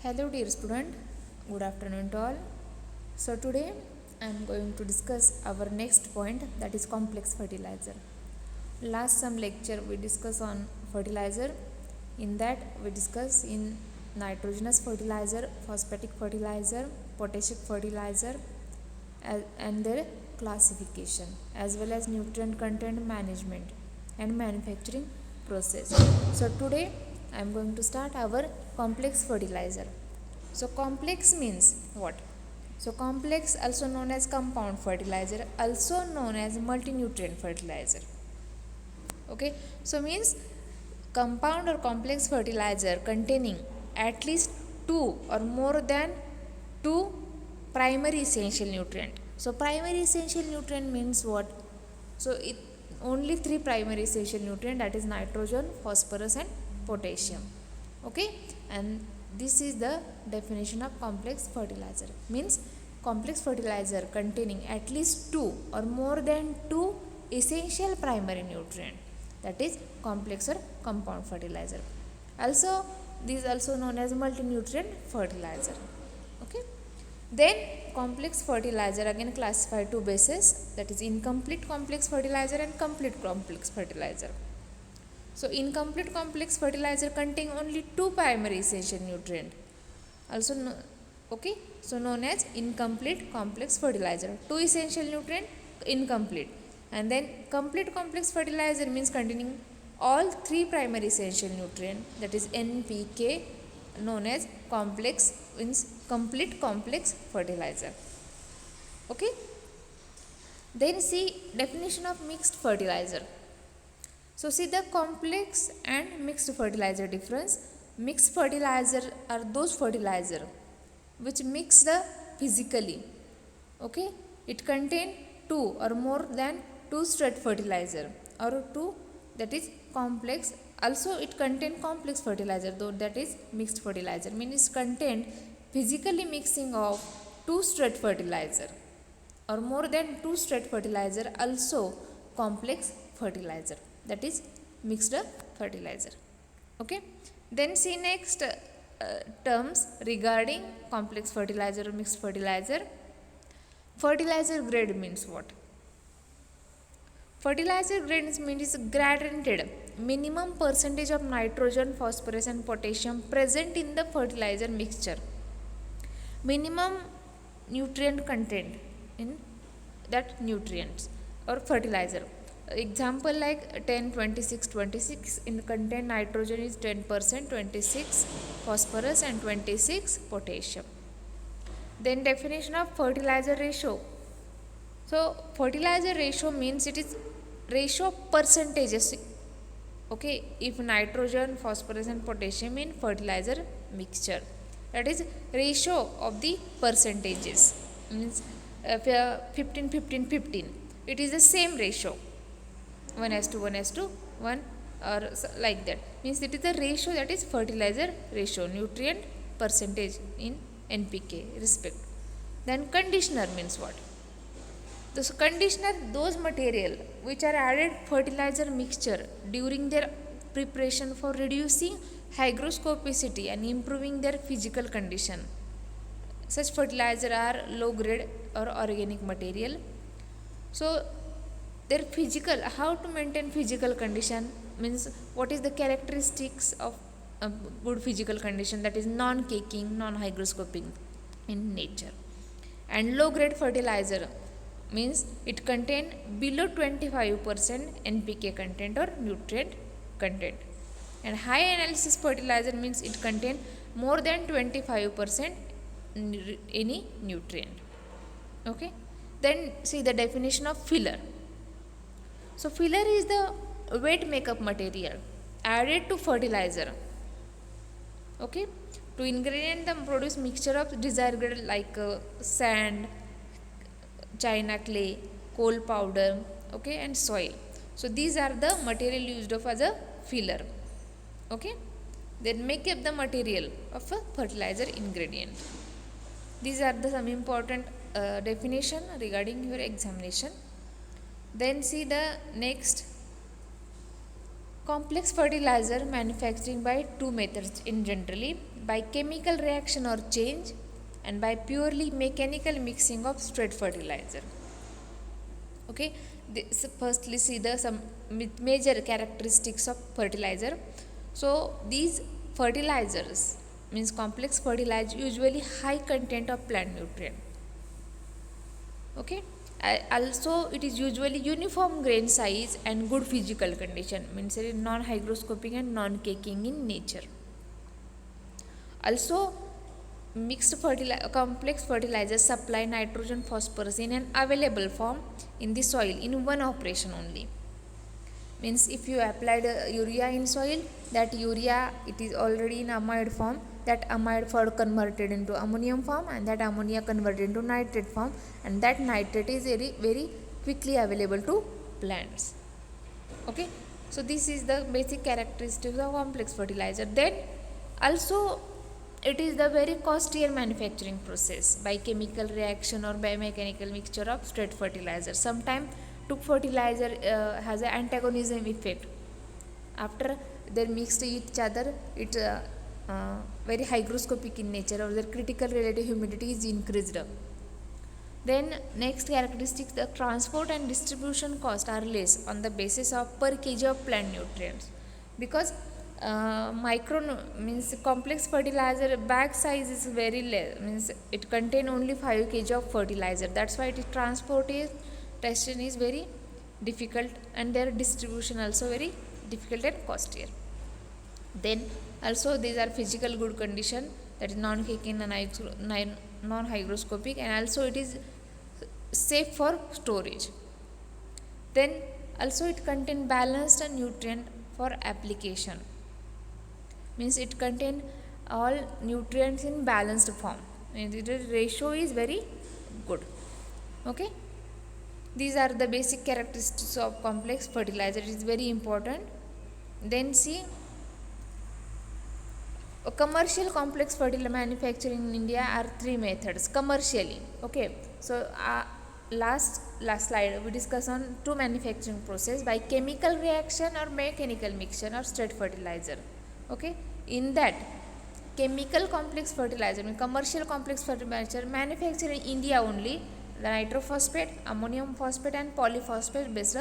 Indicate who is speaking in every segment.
Speaker 1: Hello dear student, good afternoon to all. So today I am going to discuss our next point, that is complex fertilizer. Last some lecture we discuss on fertilizer. In that we discuss in nitrogenous fertilizer, phosphatic fertilizer, potassic fertilizer and their classification, as well as nutrient content management and manufacturing process. So today I am going to start our complex fertilizer. So complex means what? So complex, also known as compound fertilizer, also known as multi-nutrient fertilizer. Okay, so means compound or complex fertilizer containing at least two or more than two primary essential nutrient. So primary essential nutrient means what? So it only three primary essential nutrient, that is nitrogen, phosphorus and potassium. Okay, and this is the definition of complex fertilizer. Means complex fertilizer containing at least two or more than two essential primary nutrient, that is complex or compound fertilizer. Also this is also known as multi-nutrient fertilizer. Okay, then complex fertilizer again classified two bases, that is incomplete complex fertilizer and complete complex fertilizer. So incomplete complex fertilizer contain only two primary essential nutrient, also okay, so known as incomplete complex fertilizer. Two essential nutrient, incomplete. And then complete complex fertilizer means containing all three primary essential nutrient, that is NPK, known as complex, means complete complex fertilizer. Okay, then see definition of mixed fertilizer. So see the complex and mixed fertilizer difference. Mixed fertilizer are those fertilizer which mix the physically. Okay, it contain two or more than two straight fertilizer, or two, that is complex. Also it contain complex fertilizer, though that is mixed fertilizer, means contain physically mixing of two straight fertilizer or more than two straight fertilizer, also complex fertilizer, that is mixed fertilizer. Okay, then see next terms regarding complex fertilizer or mixed fertilizer. Fertilizer grade means what? Fertilizer grade means guaranteed minimum percentage of nitrogen, phosphorus and potassium present in the fertilizer mixture. Minimum nutrient content in that nutrients or fertilizer. Example like 10, 26, 26 in contain nitrogen is 10%, 26 phosphorus and 26 potassium. Then definition of fertilizer ratio. So fertilizer ratio means it is ratio of percentages. Okay, if nitrogen, phosphorus and potassium in fertilizer mixture, that is ratio of the percentages, means 15, 15, 15, it is the same ratio, 1:1:1 or like that, means it is the ratio, that is fertilizer ratio, nutrient percentage in NPK respect. Then conditioner means what? Those conditioner, those material which are added fertilizer mixture during their preparation for reducing hygroscopicity and improving their physical condition. Such fertilizer are low grade or organic material. So their physical, how to maintain physical condition, means what is the characteristics of a good physical condition, that is non-caking, non-hygroscopic in nature. And low grade fertilizer means it contain below 25% NPK content or nutrient content. And high analysis fertilizer means it contain more than 25% any nutrient. Okay, then see the definition of filler. So filler is the wet makeup material added to fertilizer, okay, to ingredient them produce mixture of desired grade like sand, china clay, coal powder, okay, and soil. So these are the material used of as a filler. Okay, then make up the material of a fertilizer ingredient. These are the some important definition regarding your examination. Then see the next Complex fertilizer manufacturing by two methods in generally by chemical reaction or change and by purely mechanical mixing of straight fertilizer. Okay, this firstly see the some major characteristics of fertilizer. So these fertilizers means complex fertilizer usually high content of plant nutrient. Okay, also it is usually uniform grain size and good physical condition, means it is non hygroscopic and non caking in nature. Also complex fertilizers supply nitrogen phosphorus in an available form in the soil in one operation only. Means if you applied urea in soil, that urea it is already in amide form, that amide form converted into ammonium form and that ammonia converted into nitrate form, and that nitrate is very quickly available to plants. Okay, so this is the basic characteristics of complex fertilizer. Then also it is the very costlier manufacturing process by chemical reaction or by mechanical mixture of straight fertilizer. Sometimes two fertilizer has an antagonism effect. After they mixed each other, it's very hygroscopic in nature, or the critical relative humidity is increased. Then next characteristics, the transport and distribution cost are less on the basis of per kg of plant nutrients, because micro means complex fertilizer bag size is very less, means it contain only 5 kg of fertilizer. That's why it transportation is very difficult and their distribution also very difficult and costlier. Then also these are physical good condition, that is non-caking and non-hygroscopic, and also it is safe for storage. Then also it contain balanced and nutrient for application, means it contain all nutrients in balanced form, and the ratio is very good. Okay, these are the basic characteristics of complex fertilizer. It is very important. Then see, a commercial complex fertilizer manufacturing in India are three methods commercially. Okay, so last slide we discuss on two manufacturing process by chemical reaction or mechanical mixture or straight fertilizer. Okay, in that chemical complex fertilizer, commercial complex fertilizer manufactured in India only, the nitrophosphate, ammonium phosphate and polyphosphate based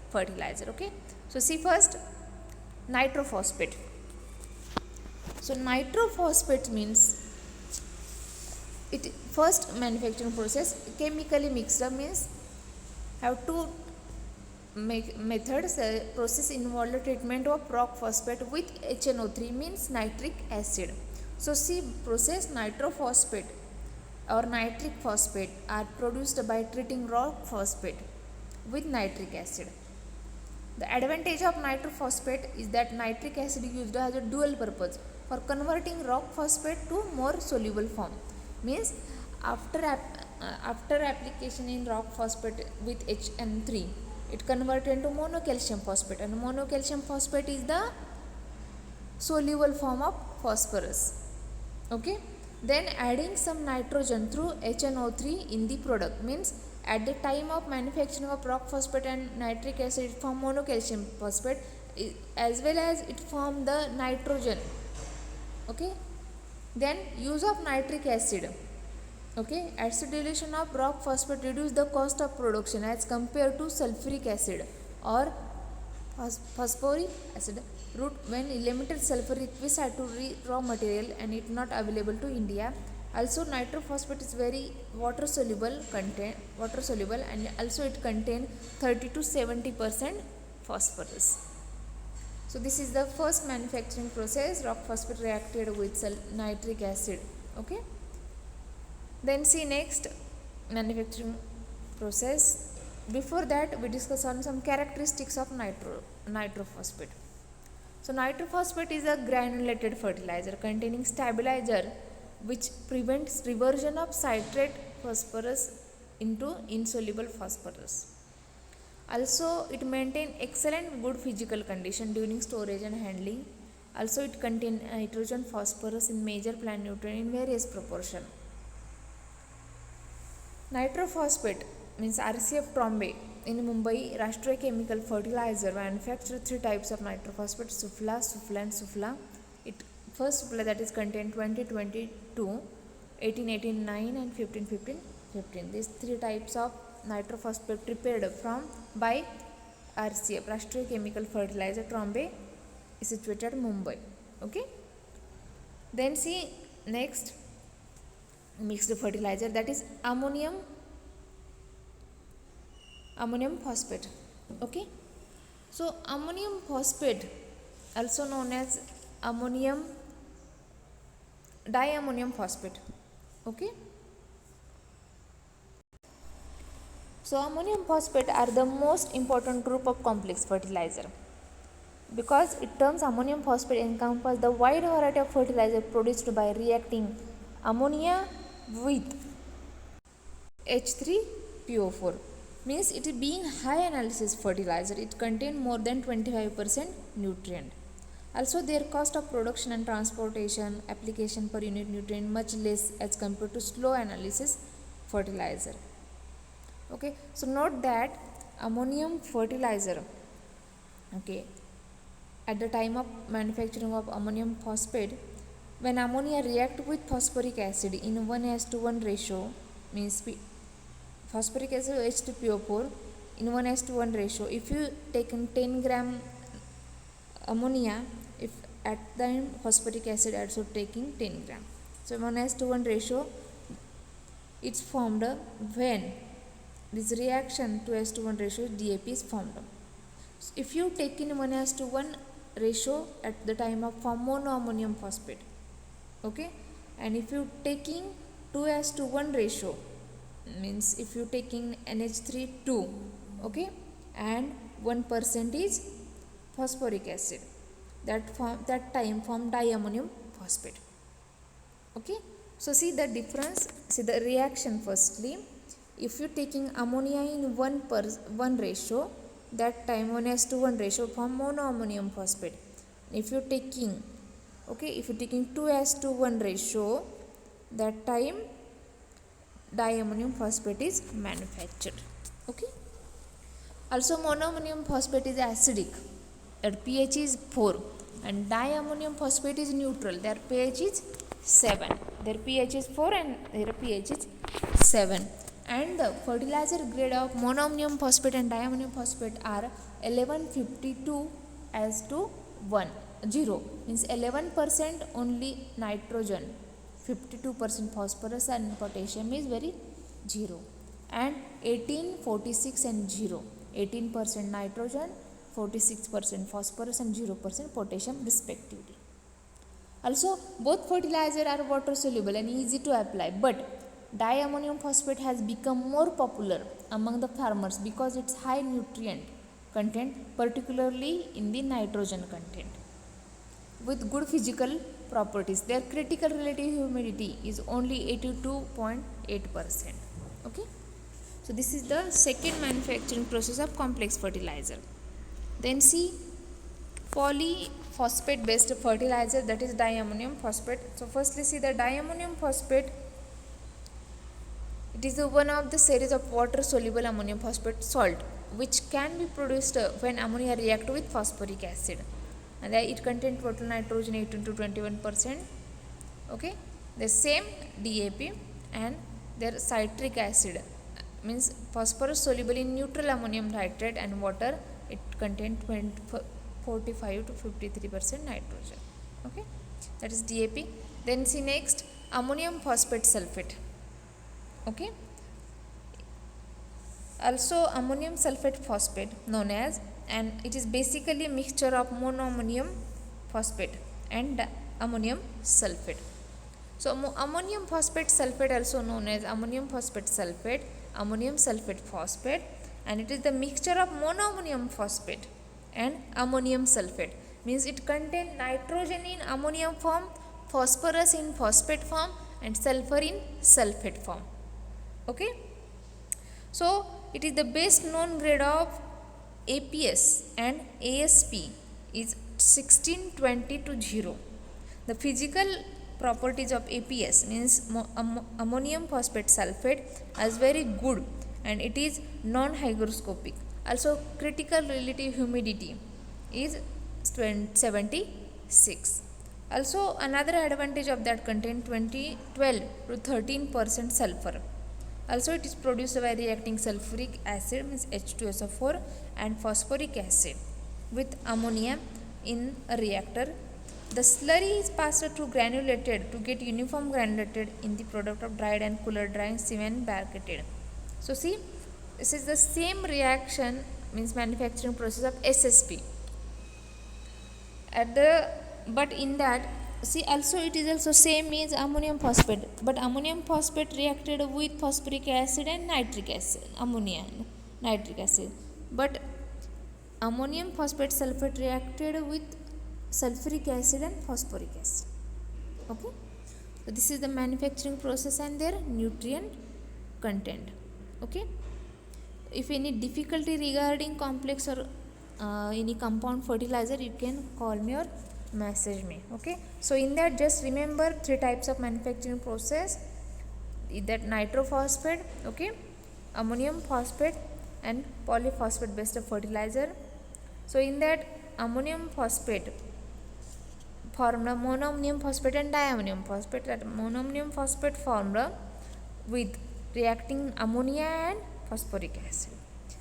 Speaker 1: fertilizer. Okay, so see first nitrophosphate. So nitrophosphate means it first manufacturing process chemically mixed up, means have two methods. Process involve the treatment of rock phosphate with HNO3 means nitric acid. So see, process nitrophosphate or nitric phosphate are produced by treating rock phosphate with nitric acid. The advantage of nitrophosphate is that nitric acid used as a dual purpose for converting rock phosphate to more soluble form, means after application in rock phosphate with HN3, it converted into monocalcium phosphate, and monocalcium phosphate is the soluble form of phosphorus. Okay, then adding some nitrogen through HNO3 in the product, means at the time of manufacturing of rock phosphate and nitric acid, it form monocalcium phosphate as well as it form the nitrogen. Okay, then use of nitric acid. Okay, acidulation of rock phosphate reduce the cost of production as compared to sulfuric acid or phosphoric acid route when limited sulfur requisite to raw material and it not available to India. Also nitrophosphate is very water soluble and also it contain 30 to 70% phosphorus. So this is the first manufacturing process, rock phosphate reacted with nitric acid. Okay, then see next manufacturing process. Before that we discuss on some characteristics of nitrophosphate. So nitrophosphate is a granulated fertilizer containing stabilizer which prevents reversion of citrate phosphorus into insoluble phosphorus. Also it maintains excellent good physical condition during storage and handling. Also it contains nitrogen phosphorus in major plant nutrient in various proportion. Nitrophosphate means RCF Trombe in Mumbai, Rashtriya Chemical Fertilizer manufacture 3 types of nitrophosphate: Sufla, Sufla and Sufla. It first Sufla, that is contained 2022, 1889 and 1515. These 3 types of nitrophosphate prepared from by RCF, Rashtriya Chemical Fertilizer, Trombay, is situated in Mumbai. Okay. Then see next mixed fertilizer, that is ammonium phosphate. Okay. So ammonium phosphate, also known as diammonium phosphate. Okay. So ammonium phosphate are the most important group of complex fertilizer, because it terms ammonium phosphate encompass the wide variety of fertilizer produced by reacting ammonia with H3PO4. Means it is being high analysis fertilizer, it contains more than 25% nutrient. Also their cost of production and transportation, application per unit nutrient much less as compared to slow analysis fertilizer. Okay, so note that ammonium fertilizer, okay, at the time of manufacturing of ammonium phosphate, when ammonia react with phosphoric acid in 1:1 ratio, means phosphoric acid H2PO4 in 1:1 ratio, if you take 10 gram ammonia, if at the time phosphoric acid also taking 10 gram, so 1:1 ratio it's formed when this reaction to S:1 ratio DAP is formed. So if you take in 1:1 ratio at the time of monoammonium phosphate, okay, and if you taking 2:1 ratio, means if you taking NH3 2, okay, and 1% is phosphoric acid, that time form diammonium phosphate. Okay, so see the difference, see the reaction. Firstly, if you taking ammonia in 1 ratio, that time 1:1 ratio form monoammonium phosphate. If you taking, okay, if you taking 2:1 ratio, that time diammonium phosphate is manufactured. Okay. Also monoammonium phosphate is acidic, that pH is 4, and diammonium phosphate is neutral, their pH is 7. Their pH is 4 and their pH is 7. And the fertilizer grade of monoammonium phosphate and diammonium phosphate are 1152 as to 0, means 11% only nitrogen, 52% phosphorus and potassium is very 0, and 1846 and 0, 18% nitrogen, 46% phosphorus and 0% potassium respectively. Also both fertilizer are water soluble and easy to apply, but diammonium phosphate has become more popular among the farmers because its high nutrient content, particularly in the nitrogen content, with good physical properties. Their critical relative humidity is only 82.8%. Okay, so this is the second manufacturing process of complex fertilizer. Then see polyphosphate based fertilizer, that is diammonium phosphate. So firstly see the diammonium phosphate. It is one of the series of water soluble ammonium phosphate salt which can be produced when ammonia react with phosphoric acid, and it contains total nitrogen 18 to 21%. Okay, the same DAP, and their citric acid, means phosphorus soluble in neutral ammonium nitrate and water, it contains 45 to 53% nitrogen. Okay, that is DAP. Then see next ammonium phosphate sulfate. Okay, also ammonium sulfate phosphate known as, and it is basically a mixture of monoammonium phosphate and ammonium sulfate. So ammonium phosphate sulfate, also known as ammonium phosphate sulfate, ammonium sulfate phosphate, and it is the mixture of monoammonium phosphate and ammonium sulfate, means it contains nitrogen in ammonium form, phosphorus in phosphate form, and sulfur in sulfate form. Okay, so it is the best known grade of APS and ASP is 1620 to 0. The physical properties of APS, means ammonium phosphate sulfate, is very good and it is non-hygroscopic. Also critical relative humidity is 76. Also another advantage of that contain 12 to 13% sulfur. Also it is produced by reacting sulfuric acid means H2SO4 and phosphoric acid with ammonia in a reactor. The slurry is passed through granulated to get uniform granulated in the product of dried and cooler drying sieve and barricaded. So see, this is the same reaction means manufacturing process of SSP. At the but in that, see, also it is also same means ammonium phosphate, but ammonium phosphate reacted with phosphoric acid and nitric acid, ammonia and nitric acid, but ammonium phosphate sulfate reacted with sulfuric acid and phosphoric acid. Okay, so this is the manufacturing process and their nutrient content. Okay, if any difficulty regarding complex or any compound fertilizer, you can call me or message me. Okay, so in that just remember three types of manufacturing process, that nitrophosphate, okay, ammonium phosphate and polyphosphate based fertilizer. So in that ammonium phosphate formed a monoammonium phosphate and diammonium phosphate. That monoammonium phosphate formed with reacting ammonia and phosphoric acid,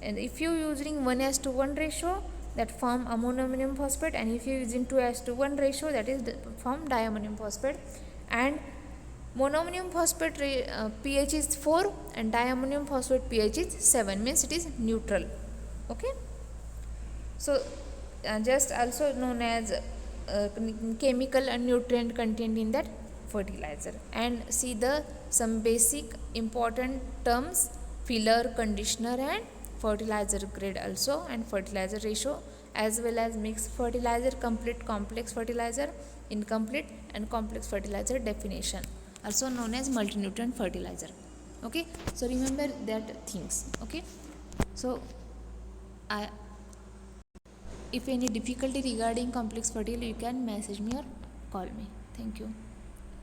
Speaker 1: and if you using 1:1 ratio, that form ammonium phosphate, and if you using 2:1 ratio, that is form diammonium phosphate. And monoammonium phosphate pH is 4 and diammonium phosphate pH is 7, means it is neutral. Okay, so just also known as chemical and nutrient content in that fertilizer. And see the some basic important terms: filler, conditioner and fertilizer grade also, and fertilizer ratio, as well as mixed fertilizer, complete, complex fertilizer, incomplete and complex fertilizer definition, also known as multinutrient fertilizer. Okay, so remember that things. Okay, so if any difficulty regarding complex fertilizer, you can message me or call me. Thank you.